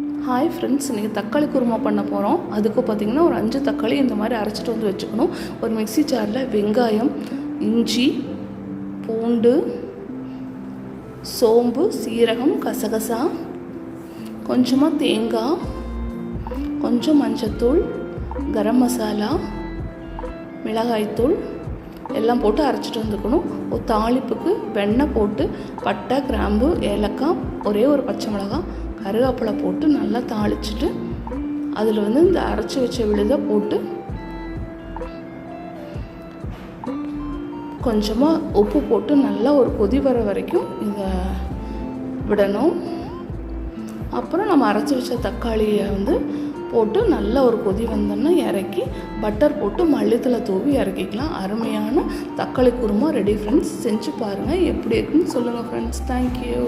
Hi friends, இன்றைக்கி தக்காளி குருமா பண்ண போகிறோம். அதுக்கு பார்த்திங்கன்னா ஒரு 5 தக்காளி இந்த மாதிரி அரைச்சிட்டு வந்து வச்சுக்கணும். ஒரு மிக்ஸி ஜாரில் வெங்காயம், இஞ்சி, பூண்டு, சோம்பு, சீரகம், கசகசா, கொஞ்சமாக தேங்காய், கொஞ்சம் மஞ்சத்தூள், கரம் மசாலா, மிளகாய்த்தூள் எல்லாம் போட்டு அரைச்சிட்டு வந்துக்கணும். ஒரு தாளிப்புக்கு வெண்ணெய் போட்டு பட்டை, கிராம்பு, ஏலக்காய், ஒரே ஒரு பச்சை மிளகாய், கருவேப்பிலை போட்டு நல்லா தாளிச்சிட்டு அதில் இந்த அரைச்சி வச்ச விழுதை போட்டு கொஞ்சமாக உப்பு போட்டு நல்லா ஒரு கொதி வர வரைக்கும் இதை விடணும். அப்புறம் நம்ம அரைச்சி வச்ச தக்காளியை போட்டு நல்லா ஒரு கொதி வந்தோன்னா இறக்கி பட்டர் போட்டு மல்லித்தலை தூவி இறக்கிக்கலாம். அருமையான தக்காளி குருமா ரெடி ஃப்ரெண்ட்ஸ். செஞ்சு பாருங்கள், எப்படி இருக்குன்னு சொல்லுங்கள் ஃப்ரெண்ட்ஸ். தேங்க்யூ.